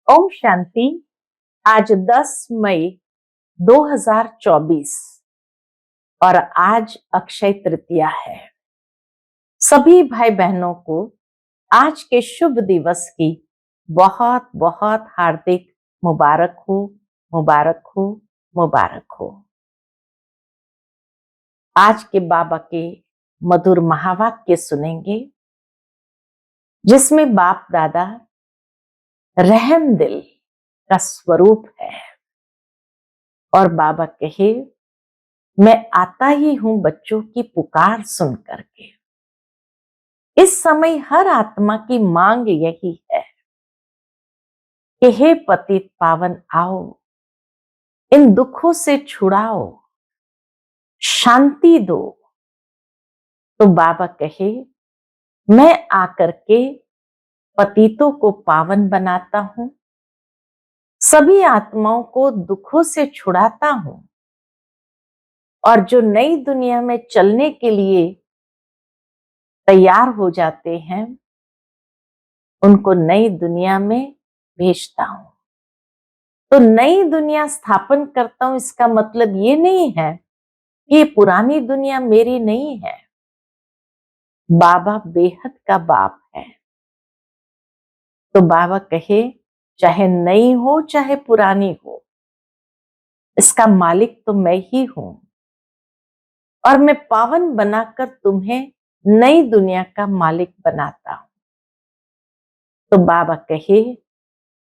ओम शांति। आज 10 मई 2024 और आज अक्षय तृतीया है। सभी भाई बहनों को आज के शुभ दिवस की बहुत बहुत हार्दिक मुबारक हो, मुबारक हो, मुबारक हो। आज के बाबा के मधुर महावाक्य सुनेंगे, जिसमें बाप दादा रहम दिल का स्वरूप है और बाबा कहे, मैं आता ही हूं बच्चों की पुकार सुन करके। इस समय हर आत्मा की मांग यही है कि हे पतित पावन आओ, इन दुखों से छुड़ाओ, शांति दो। तो बाबा कहे, मैं आकर के पतितों को पावन बनाता हूं, सभी आत्माओं को दुखों से छुड़ाता हूं और जो नई दुनिया में चलने के लिए तैयार हो जाते हैं उनको नई दुनिया में भेजता हूं। तो नई दुनिया स्थापन करता हूं, इसका मतलब ये नहीं है कि पुरानी दुनिया मेरी नहीं है। बाबा बेहद का बाप है। तो बाबा कहे, चाहे नई हो चाहे पुरानी हो, इसका मालिक तो मैं ही हूं और मैं पावन बनाकर तुम्हें नई दुनिया का मालिक बनाता हूं। तो बाबा कहे,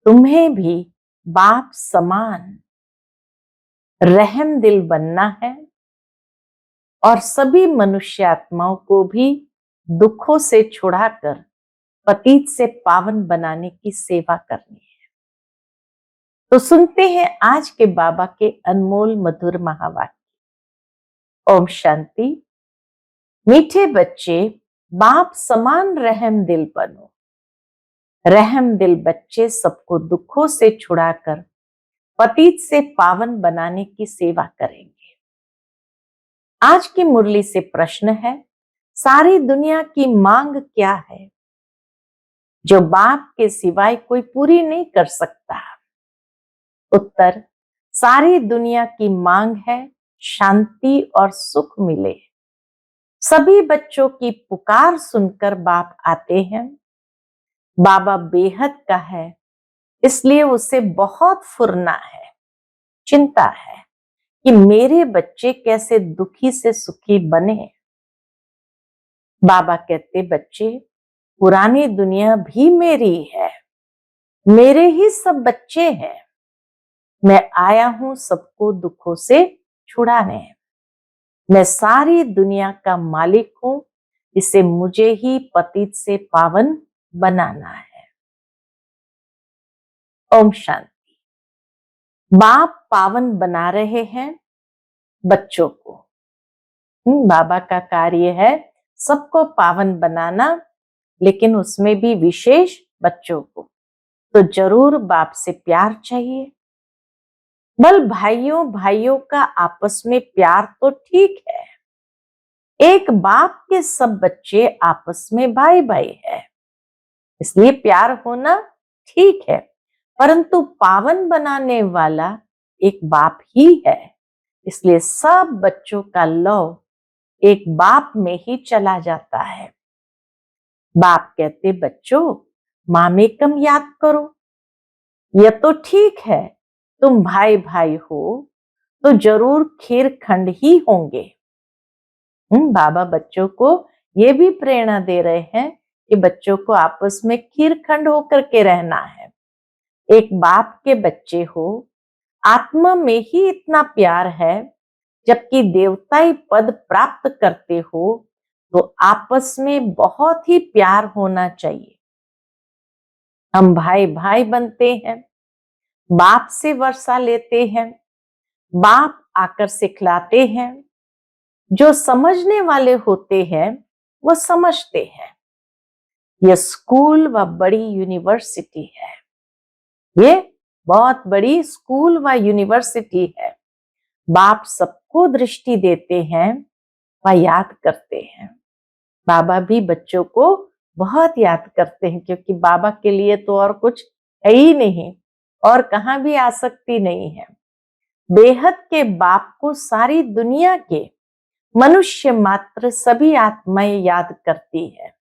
तुम्हें भी बाप समान रहम दिल बनना है और सभी मनुष्य आत्माओं को भी दुखों से छुड़ाकर पतित से पावन बनाने की सेवा करनी है। तो सुनते हैं आज के बाबा के अनमोल मधुर महावाक्य। ओम शांति। मीठे बच्चे, बाप समान रहम दिल बनो। रहम दिल बच्चे सबको दुखों से छुड़ाकर पतित से पावन बनाने की सेवा करेंगे। आज की मुरली से प्रश्न है, सारी दुनिया की मांग क्या है जो बाप के सिवाय कोई पूरी नहीं कर सकता? उत्तर, सारी दुनिया की मांग है शांति और सुख मिले। सभी बच्चों की पुकार सुनकर बाप आते हैं। बाबा बेहद का है, इसलिए उसे बहुत फुरना है, चिंता है कि मेरे बच्चे कैसे दुखी से सुखी बने। बाबा कहते, बच्चे, पुरानी दुनिया भी मेरी है, मेरे ही सब बच्चे हैं। मैं आया हूं सबको दुखों से छुड़ाने। मैं सारी दुनिया का मालिक हूं, इसे मुझे ही पतित से पावन बनाना है। ओम शांति। बाप पावन बना रहे हैं बच्चों को। बाबा का कार्य है सबको पावन बनाना, लेकिन उसमें भी विशेष बच्चों को। तो जरूर बाप से प्यार चाहिए। बल भाइयों भाइयों का आपस में प्यार तो ठीक है, एक बाप के सब बच्चे आपस में भाई भाई है, इसलिए प्यार होना ठीक है, परंतु पावन बनाने वाला एक बाप ही है, इसलिए सब बच्चों का लव एक बाप में ही चला जाता है। बाप कहते, बच्चों, मामेकम याद करो। यह तो ठीक है, तुम भाई भाई हो तो जरूर खीर खंड ही होंगे। बाबा बच्चों को ये भी प्रेरणा दे रहे हैं कि बच्चों को आपस में खीर खंड होकर के रहना है। एक बाप के बच्चे हो, आत्मा में ही इतना प्यार है, जबकि देवताई पद प्राप्त करते हो तो आपस में बहुत ही प्यार होना चाहिए। हम भाई भाई बनते हैं, बाप से वर्षा लेते हैं, बाप आकर सिखलाते हैं। जो समझने वाले होते हैं वो समझते हैं। यह स्कूल व बड़ी यूनिवर्सिटी है, ये बहुत बड़ी स्कूल व यूनिवर्सिटी है। बाप सबको दृष्टि देते हैं व याद करते हैं। बाबा भी बच्चों को बहुत याद करते हैं, क्योंकि बाबा के लिए तो और कुछ है ही नहीं। और कहां भी आसक्ति नहीं है। बेहद के बाप को सारी दुनिया के मनुष्य मात्र सभी आत्माएं याद करती है।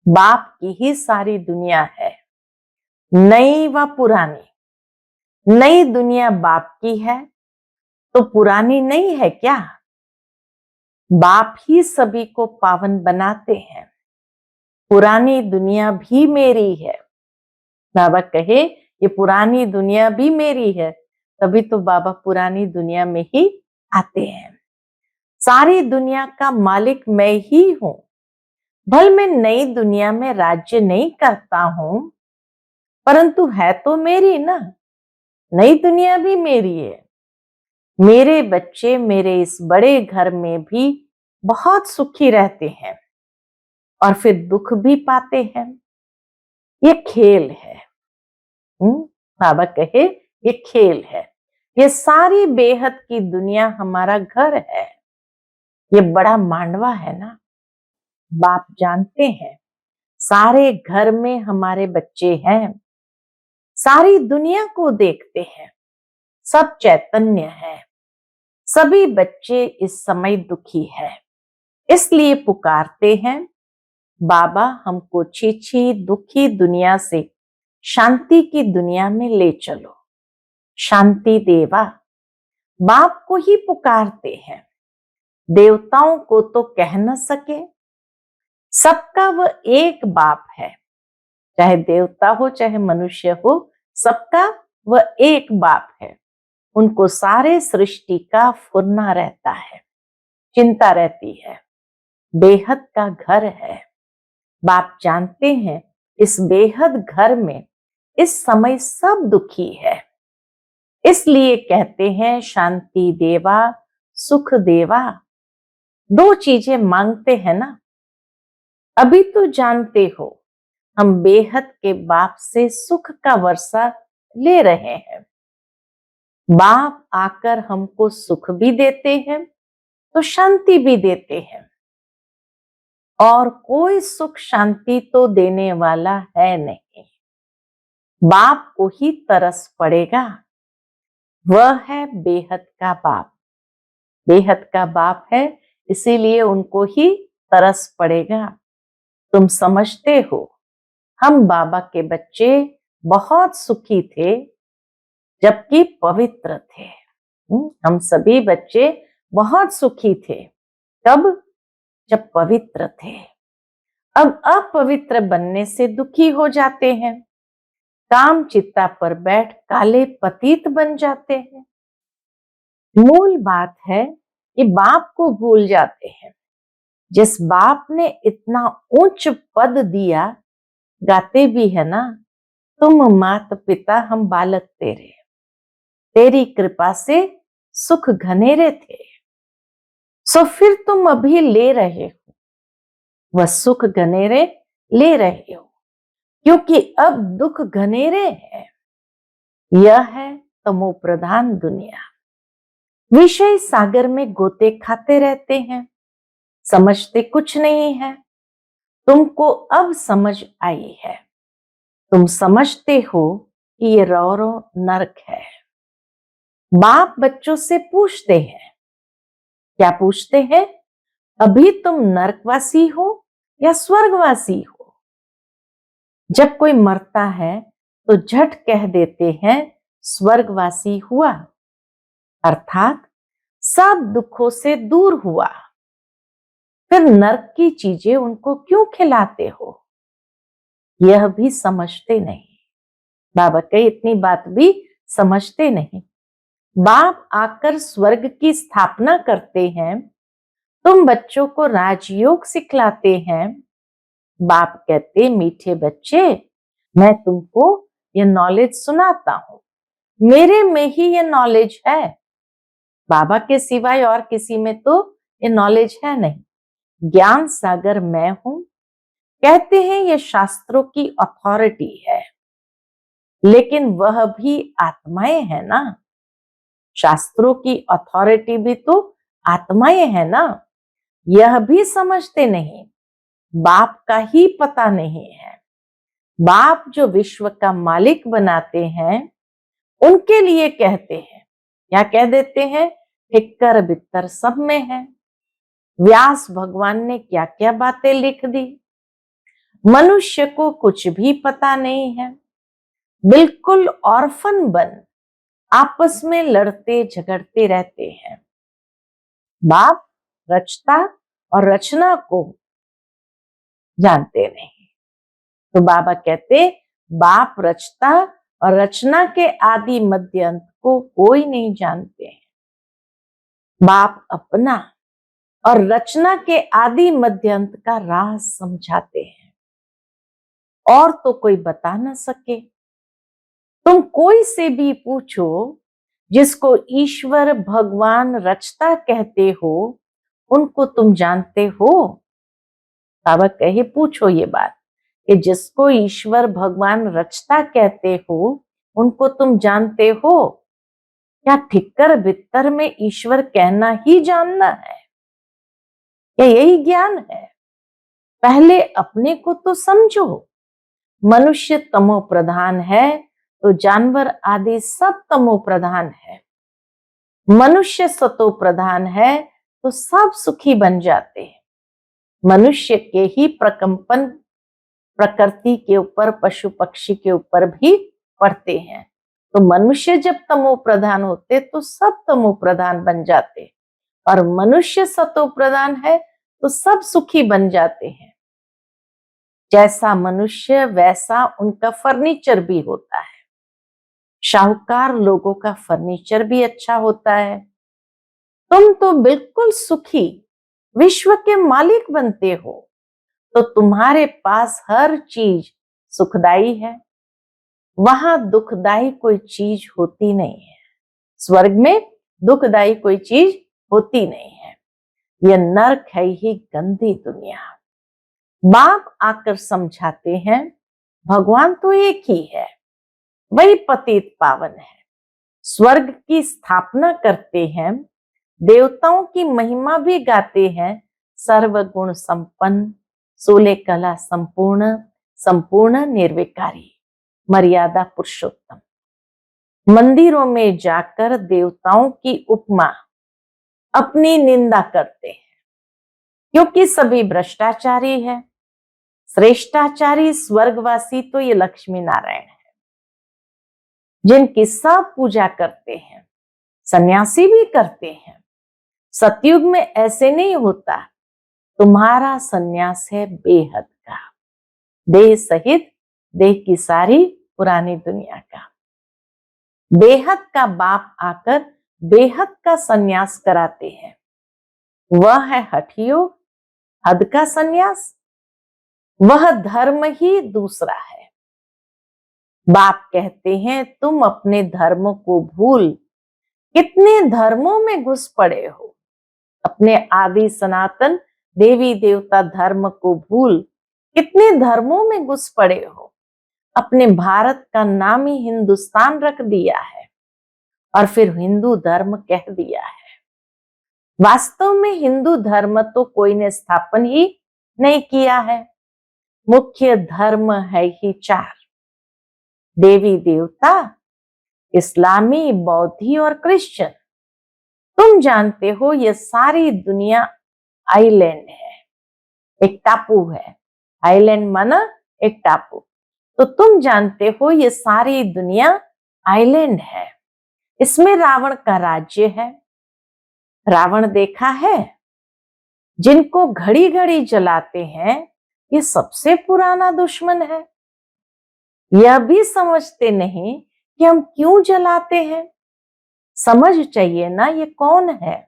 बाप की ही सारी दुनिया है, नई व पुरानी। नई दुनिया बाप की है तो पुरानी नहीं है क्या? बाप ही सभी को पावन बनाते हैं। पुरानी दुनिया भी मेरी है। बाबा कहे ये पुरानी दुनिया भी मेरी है, तभी तो बाबा पुरानी दुनिया में ही आते हैं। सारी दुनिया का मालिक मैं ही हूं। भल मैं नई दुनिया में राज्य नहीं करता हूं, परंतु है तो मेरी ना। नई दुनिया भी मेरी है। मेरे बच्चे मेरे इस बड़े घर में भी बहुत सुखी रहते हैं और फिर दुख भी पाते हैं। ये खेल है। बाबा कहे ये खेल है। ये सारी बेहद की दुनिया हमारा घर है। ये बड़ा मांडवा है ना। बाप जानते हैं सारे घर में हमारे बच्चे हैं, सारी दुनिया को देखते हैं, सब चैतन्य है। सभी बच्चे इस समय दुखी है, इसलिए पुकारते हैं बाबा हमको छी दुखी दुनिया से शांति की दुनिया में ले चलो। शांति देवा बाप को ही पुकारते हैं। देवताओं को तो कह न सके। सबका वह एक बाप है, चाहे देवता हो चाहे मनुष्य हो, सबका वह एक बाप है। उनको सारे सृष्टि का फुरना रहता है, चिंता रहती है। बेहद का घर है। बाप जानते हैं इस बेहद घर में इस समय सब दुखी है, इसलिए कहते हैं शांति देवा सुख देवा। दो चीजें मांगते हैं ना। अभी तो जानते हो हम बेहद के बाप से सुख का वर्षा ले रहे हैं। बाप आकर हमको सुख भी देते हैं तो शांति भी देते हैं, और कोई सुख शांति तो देने वाला है नहीं। बाप को ही तरस पड़ेगा। वह है बेहद का बाप। बेहद का बाप है, इसीलिए उनको ही तरस पड़ेगा। तुम समझते हो हम बाबा के बच्चे बहुत सुखी थे जबकि पवित्र थे। हम सभी बच्चे बहुत सुखी थे तब जब पवित्र थे। अब अपवित्र बनने से दुखी हो जाते हैं। काम चित्ता पर बैठ काले पतित बन जाते हैं। मूल बात है कि बाप को भूल जाते हैं। जिस बाप ने इतना उच्च पद दिया, गाते भी है ना, तुम मात पिता हम बालक तेरे, तेरी कृपा से सुख घनेरे थे। सो फिर तुम अभी ले रहे हो, वह सुख घनेरे ले रहे हो, क्योंकि अब दुख घनेरे है। यह है तमो प्रधान दुनिया। विषय सागर में गोते खाते रहते हैं, समझते कुछ नहीं है। तुमको अब समझ आई है। तुम समझते हो कि ये रौरो नरक है। बाप बच्चों से पूछते हैं, क्या पूछते हैं? अभी तुम नरकवासी हो या स्वर्गवासी हो? जब कोई मरता है तो झट कह देते हैं स्वर्गवासी हुआ, अर्थात सब दुखों से दूर हुआ। फिर नरक की चीजें उनको क्यों खिलाते हो? यह भी समझते नहीं। बाबा कई इतनी बात भी समझते नहीं। बाप आकर स्वर्ग की स्थापना करते हैं, तुम बच्चों को राजयोग सिखलाते हैं। बाप कहते मीठे बच्चे, मैं तुमको ये नॉलेज सुनाता हूं, मेरे में ही ये नॉलेज है। बाबा के सिवाय और किसी में तो ये नॉलेज है नहीं। ज्ञान सागर मैं हूं। कहते हैं ये शास्त्रों की अथॉरिटी है, लेकिन वह भी आत्माएं है ना। शास्त्रों की अथॉरिटी भी तो आत्माएं है ना। यह भी समझते नहीं। बाप का ही पता नहीं है। बाप जो विश्व का मालिक बनाते हैं, उनके लिए कहते हैं, क्या कह देते हैं, ठिक्कर बित्तर सब में है। व्यास भगवान ने क्या क्या बातें लिख दी। मनुष्य को कुछ भी पता नहीं है, बिल्कुल ऑर्फन बन आपस में लड़ते झगड़ते रहते हैं। बाप रचता और रचना को जानते नहीं। तो बाबा कहते, बाप रचता और रचना के आदि मध्य अंत को कोई नहीं जानते हैं। बाप अपना और रचना के आदि मध्य अंत का राज समझाते हैं, और तो कोई बता ना सके। तुम कोई से भी पूछो जिसको ईश्वर भगवान रचता कहते हो, उनको तुम जानते हो? बाबा कहे, पूछो ये बात कि जिसको ईश्वर भगवान रचता कहते हो, उनको तुम जानते हो? क्या ठिक्कर बित्तर में ईश्वर कहना ही जानना है? क्या यही ज्ञान है? पहले अपने को तो समझो। मनुष्य तमो प्रधान है तो जानवर आदि सब तमो प्रधान है। मनुष्य सतो प्रधान है तो सब सुखी बन जाते हैं। मनुष्य के ही प्रकंपन प्रकृति के ऊपर, पशु पक्षी के ऊपर भी पड़ते हैं। तो मनुष्य जब तमो प्रधान होते तो सब तमो प्रधान बन जाते, और मनुष्य सतो प्रधान है तो सब सुखी बन जाते हैं। जैसा मनुष्य वैसा उनका फर्नीचर भी होता है। शाहूकार लोगों का फर्नीचर भी अच्छा होता है। तुम तो बिल्कुल सुखी विश्व के मालिक बनते हो, तो तुम्हारे पास हर चीज सुखदाई है। वहां दुखदाई कोई चीज होती नहीं है। स्वर्ग में दुखदाई कोई चीज होती नहीं है। यह नरक है ही गंदी दुनिया। बाप आकर समझाते हैं, भगवान तो एक ही है, वही पतित पावन है। स्वर्ग की स्थापना करते हैं, देवताओं की महिमा भी गाते हैं। सर्वगुण संपन्न, 16 कला संपूर्ण, संपूर्ण निर्विकारी, मर्यादा पुरुषोत्तम। मंदिरों में जाकर देवताओं की उपमा अपनी निंदा करते हैं, क्योंकि सभी भ्रष्टाचारी है। श्रेष्ठाचारी स्वर्गवासी तो ये लक्ष्मी नारायण है, जिनकी सब पूजा करते हैं, सन्यासी भी करते हैं। सतयुग में ऐसे नहीं होता। तुम्हारा सन्यास है बेहद का, देह सहित, देह की सारी पुरानी दुनिया का। बेहद का बाप आकर बेहद का सन्यास कराते हैं। वह है हठ योग, हद का सन्यास। वह धर्म ही दूसरा है। बाप कहते हैं, तुम अपने धर्म को भूल कितने धर्मों में घुस पड़े हो। अपने आदि सनातन देवी देवता धर्म को भूल कितने धर्मों में घुस पड़े हो। अपने भारत का नाम ही हिंदुस्तान रख दिया है, और फिर हिंदू धर्म कह दिया है। वास्तव में हिंदू धर्म तो कोई ने स्थापन ही नहीं किया है। मुख्य धर्म है ही 4, देवी देवता, इस्लामी, बौद्धि और क्रिश्चियन। तुम जानते हो ये सारी दुनिया आइलैंड है, एक टापू है। आइलैंड माना एक टापू। तो तुम जानते हो ये सारी दुनिया आइलैंड है। इसमें रावण का राज्य है। रावण देखा है? जिनको घड़ी घड़ी जलाते हैं, ये सबसे पुराना दुश्मन है। यह भी समझते नहीं कि हम क्यों जलाते हैं। समझ चाहिए ना, ये कौन है,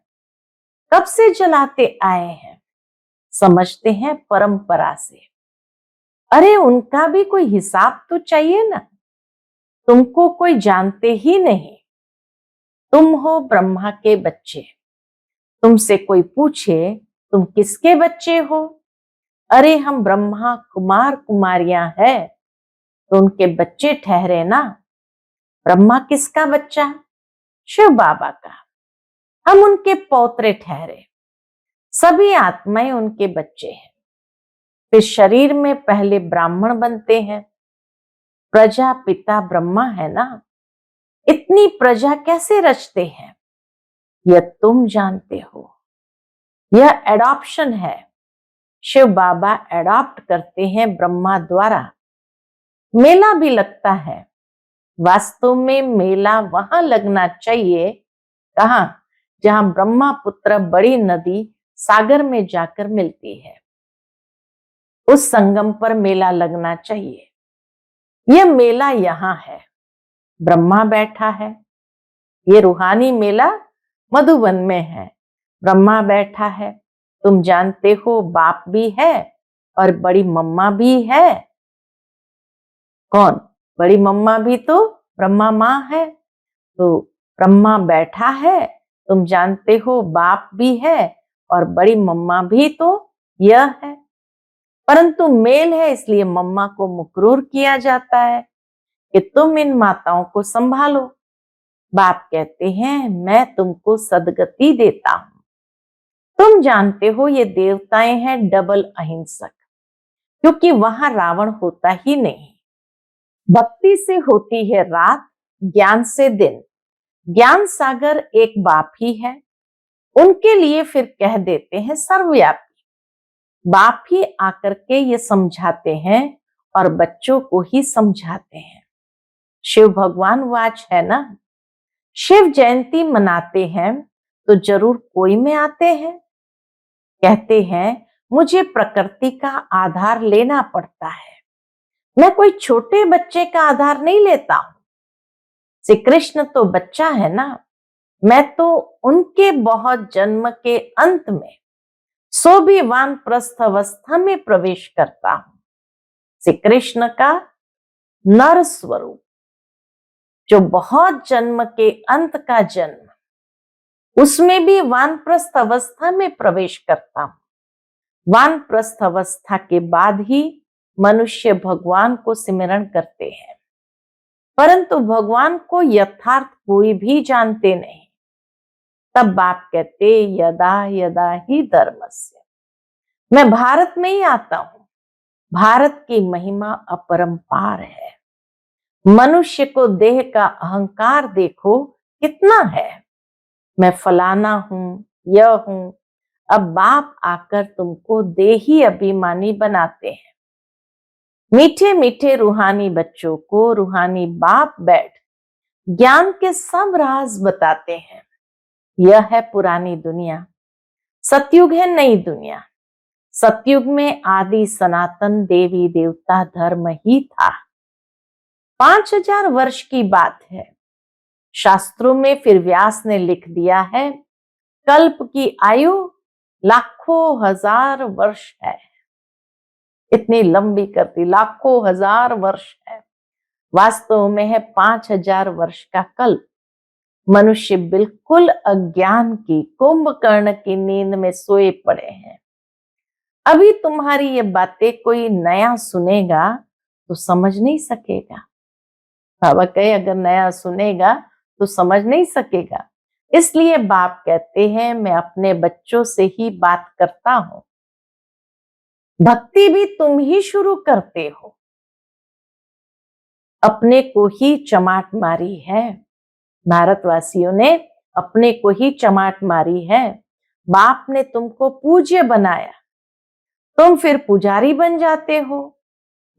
कब से जलाते आए हैं। समझते हैं परंपरा से। अरे उनका भी कोई हिसाब तो चाहिए ना। तुमको कोई जानते ही नहीं। तुम हो ब्रह्मा के बच्चे। तुमसे कोई पूछे तुम किसके बच्चे हो, अरे हम ब्रह्मा कुमार कुमारियां हैं, तो उनके बच्चे ठहरे ना। ब्रह्मा किसका बच्चा? शिव बाबा का। हम उनके पौत्रे ठहरे। सभी आत्माएं उनके बच्चे हैं। फिर शरीर में पहले ब्राह्मण बनते हैं, प्रजापिता ब्रह्मा है ना, इतनी प्रजा कैसे रचते हैं यह तुम जानते हो। यह एडॉप्शन है। शिव बाबा एडॉप्ट करते हैं ब्रह्मा द्वारा। मेला भी लगता है। वास्तव में मेला वहां लगना चाहिए, कहां, जहां ब्रह्मपुत्र बड़ी नदी सागर में जाकर मिलती है, उस संगम पर मेला लगना चाहिए। यह मेला यहाँ है, ब्रह्मा बैठा है। ये रूहानी मेला मधुबन में है, ब्रह्मा बैठा है। तुम जानते हो बाप भी है और बड़ी मम्मा भी है। कौन? बड़ी मम्मा भी तो ब्रह्मा माँ है। तो ब्रह्मा बैठा है, तुम जानते हो बाप भी है और बड़ी मम्मा भी तो यह है। परंतु मेल है, इसलिए मम्मा को मुकरूर किया जाता है कि तुम इन माताओं को संभालो। बाप कहते हैं मैं तुमको सदगति देता हूं। तुम जानते हो ये देवताएं हैं डबल अहिंसक, क्योंकि वहां रावण होता ही नहीं। भक्ति से होती है रात, ज्ञान से दिन। ज्ञान सागर एक बाप ही है, उनके लिए फिर कह देते हैं सर्वव्यापी। बाप ही आकर के ये समझाते हैं और बच्चों को ही समझाते हैं। शिव भगवान वाच है ना, शिव जयंती मनाते हैं तो जरूर कोई में आते हैं। कहते हैं मुझे प्रकृति का आधार लेना पड़ता है, मैं कोई छोटे बच्चे का आधार नहीं लेता हूं। श्री कृष्ण तो बच्चा है ना, मैं तो उनके बहुत जन्म के अंत में सो भी वानप्रस्थ अवस्था में प्रवेश करता हूं। श्री कृष्ण का नर स्वरूप जो बहुत जन्म के अंत का जन्म, उसमें भी वानप्रस्थ अवस्था में प्रवेश करता हूं। वानप्रस्थ अवस्था के बाद ही मनुष्य भगवान को सिमरण करते हैं, परंतु भगवान को यथार्थ कोई भी जानते नहीं। तब बाप कहते यदा यदा ही धर्मस्य। मैं भारत में ही आता हूं। भारत की महिमा अपरंपार है। मनुष्य को देह का अहंकार देखो कितना है, मैं फलाना हूं, यह हूं। अब बाप आकर तुमको देही अभिमानी बनाते हैं। मीठे मीठे रूहानी बच्चों को रूहानी बाप बैठ ज्ञान के सब राज बताते हैं। यह है पुरानी दुनिया, सतयुग है नई दुनिया। सतयुग में आदि सनातन देवी देवता धर्म ही था। 5000 वर्ष की बात है। शास्त्रों में फिर व्यास ने लिख दिया है कल्प की आयु लाखों हजार वर्ष है। इतनी लंबी करती लाखों हजार वर्ष है, वास्तव में है 5000 वर्ष का कल्प। मनुष्य बिल्कुल अज्ञान की कुंभकर्ण की नींद में सोए पड़े हैं। अभी तुम्हारी ये बातें कोई नया सुनेगा तो समझ नहीं सकेगा। बाबा कहे अगर नया सुनेगा तो समझ नहीं सकेगा। इसलिए बाप कहते हैं मैं अपने बच्चों से ही बात करता हूं। भक्ति भी तुम ही शुरू करते हो। अपने को ही चमाट मारी है, भारतवासियों ने अपने को ही चमाट मारी है। बाप ने तुमको पूज्य बनाया, तुम फिर पुजारी बन जाते हो।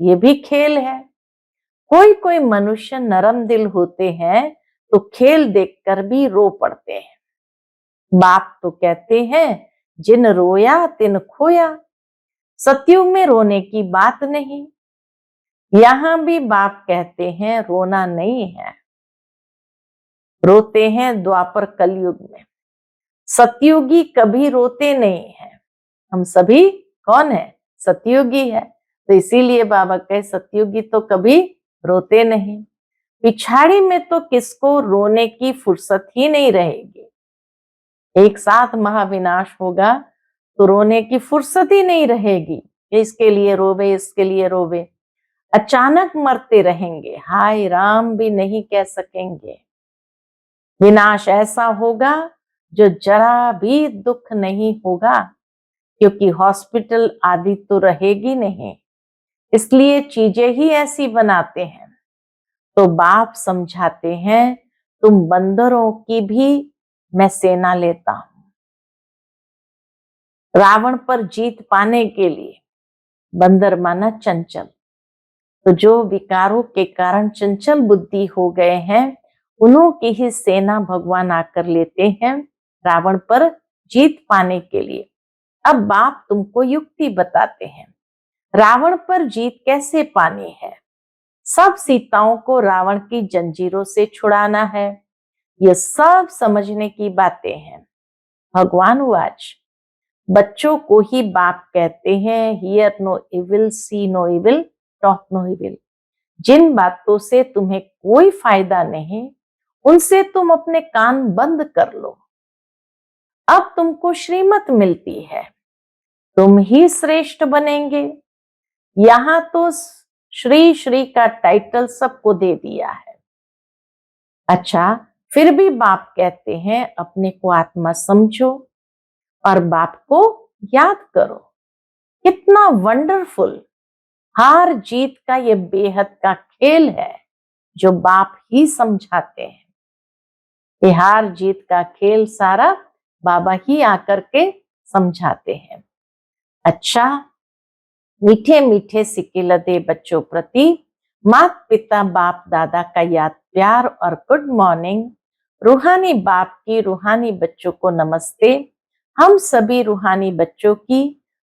ये भी खेल है। कोई कोई मनुष्य नरम दिल होते हैं तो खेल देखकर भी रो पड़ते हैं। बाप तो कहते हैं जिन रोया तिन खोया। सतयुग में रोने की बात नहीं। यहां भी बाप कहते हैं रोना नहीं है, रोते हैं द्वापर कलयुग में। सतयुगी कभी रोते नहीं है। हम सभी कौन है? सतयुगी है। तो इसीलिए बाबा कहे सतयुगी तो कभी रोते नहीं। पिछाड़ी में तो किसको रोने की फुर्सत ही नहीं रहेगी। एक साथ महाविनाश होगा तो रोने की फुर्सत ही नहीं रहेगी। इसके लिए रोवे, इसके लिए रोवे। अचानक मरते रहेंगे, हाय राम भी नहीं कह सकेंगे। विनाश ऐसा होगा जो जरा भी दुख नहीं होगा, क्योंकि हॉस्पिटल आदि तो रहेगी नहीं। इसलिए चीजें ही ऐसी बनाते हैं। तो बाप समझाते हैं, तुम बंदरों की भी मैं सेना लेता हूं। रावण पर जीत पाने के लिए, बंदर माना चंचल, तो जो विकारों के कारण चंचल बुद्धि हो गए हैं, उन्हों की ही सेना भगवान आकर लेते हैं रावण पर जीत पाने के लिए। अब बाप तुमको युक्ति बताते हैं, रावण पर जीत कैसे पानी है। सब सीताओं को रावण की जंजीरों से छुड़ाना है, ये सब समझने की बातें हैं। भगवान वाच, बच्चों को ही बाप कहते हैं, hear no evil, see no evil, talk no evil. जिन बातों से तुम्हें कोई फायदा नहीं, उनसे तुम अपने कान बंद कर लो। अब तुमको श्रीमत मिलती है, तुम ही श्रेष्ठ बनेंगे। यहां तो श्री श्री का टाइटल सबको दे दिया है। अच्छा, फिर भी बाप कहते हैं अपने को आत्मा समझो और बाप को याद करो। कितना वंडरफुल हार जीत का ये बेहद का खेल है जो बाप ही समझाते हैं। ये हार जीत का खेल सारा बाबा ही आकर के समझाते हैं। अच्छा, मीठे मीठे सिक्के लदे बच्चों प्रति माता पिता बाप दादा का याद प्यार और गुड मॉर्निंग। रूहानी बाप की रूहानी बच्चों को नमस्ते। हम सभी रूहानी बच्चों की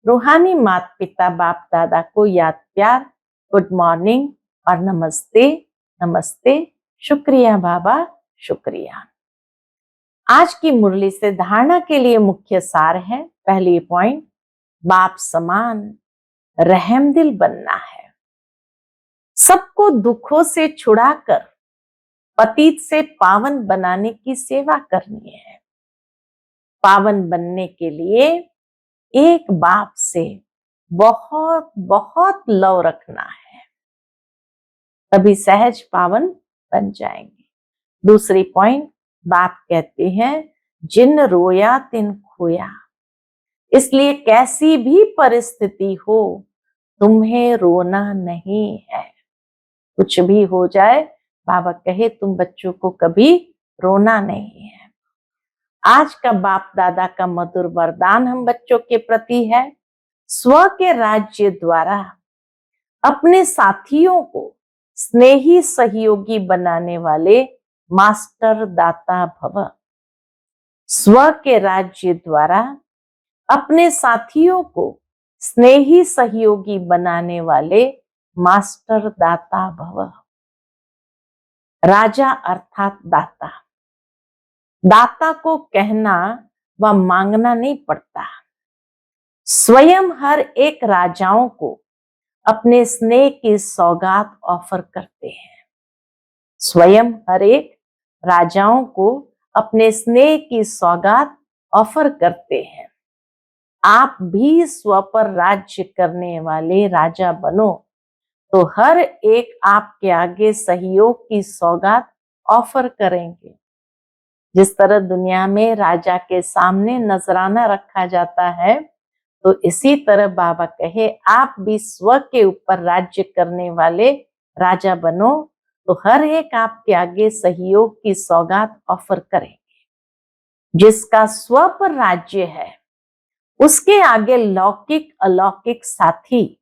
रूहानी माता पिता बाप दादा को याद प्यार, गुड मॉर्निंग और नमस्ते नमस्ते। शुक्रिया बाबा, शुक्रिया। आज की मुरली से धारणा के लिए मुख्य सार है, पहली पॉइंट, बाप समान रहमदिल बनना है। सबको दुखों से छुड़ाकर पतित से पावन बनाने की सेवा करनी है। पावन बनने के लिए एक बाप से बहुत बहुत लव रखना है, तभी सहज पावन बन जाएंगे। दूसरी पॉइंट, बाप कहते हैं जिन रोया तिन खोया। इसलिए कैसी भी परिस्थिति हो, तुम्हें रोना नहीं है। कुछ भी हो जाए, बाबा कहे तुम बच्चों को कभी रोना नहीं है। आज का बाप दादा का मधुर वरदान हम बच्चों के प्रति है, स्व के राज्य द्वारा अपने साथियों को स्नेही सहयोगी बनाने वाले मास्टर दाता भव। स्व के राज्य द्वारा अपने साथियों को स्नेही सहयोगी बनाने वाले मास्टर दाता भव। राजा अर्थात दाता। दाता को कहना व मांगना नहीं पड़ता। स्वयं हर एक राजाओं को अपने स्नेह की सौगात ऑफर करते हैं। स्वयं हर एक राजाओं को अपने स्नेह की सौगात ऑफर करते हैं। आप भी स्व पर राज्य करने वाले राजा बनो, तो हर एक आपके आगे सहयोग की सौगात ऑफर करेंगे। जिस तरह दुनिया में राजा के सामने नजराना रखा जाता है, तो इसी तरह बाबा कहे आप भी स्व के ऊपर राज्य करने वाले राजा बनो, तो हर एक आपके आगे सहयोग की सौगात ऑफर करेंगे। जिसका स्व पर राज्य है, उसके आगे लौकिक अलौकिक साथी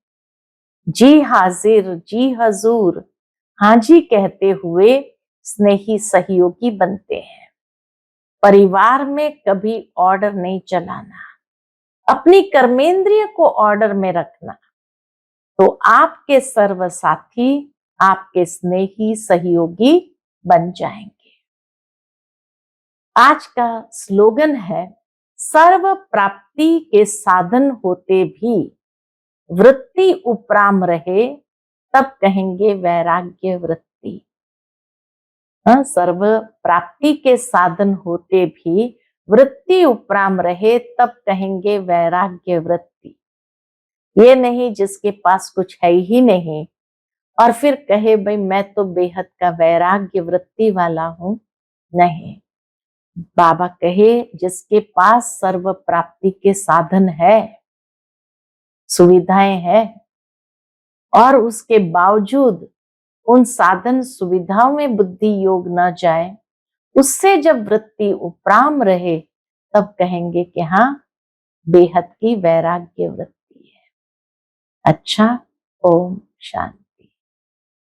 जी हाजिर जी हजूर हाँ जी कहते हुए स्नेही सहयोगी बनते हैं। परिवार में कभी ऑर्डर नहीं चलाना, अपनी कर्मेंद्रिय को ऑर्डर में रखना, तो आपके सर्व साथी आपके स्नेही सहयोगी बन जाएंगे। आज का स्लोगन है, सर्व प्राप्ति के साधन होते भी वृत्ति उपराम रहे, तब कहेंगे वैराग्य वृत्ति। सर्व प्राप्ति के साधन होते भी वृत्ति उपराम रहे, तब कहेंगे वैराग्य वृत्ति। ये नहीं जिसके पास कुछ है ही नहीं और फिर कहे भाई मैं तो बेहद का वैराग्य वृत्ति वाला हूं। नहीं, बाबा कहे जिसके पास सर्व प्राप्ति के साधन है, सुविधाएं हैं, और उसके बावजूद उन साधन सुविधाओं में बुद्धि योग न जाए, उससे जब वृत्ति उपराम रहे, तब कहेंगे कि हाँ, बेहद की वैराग्य वृत्ति है। अच्छा, ओम शांति।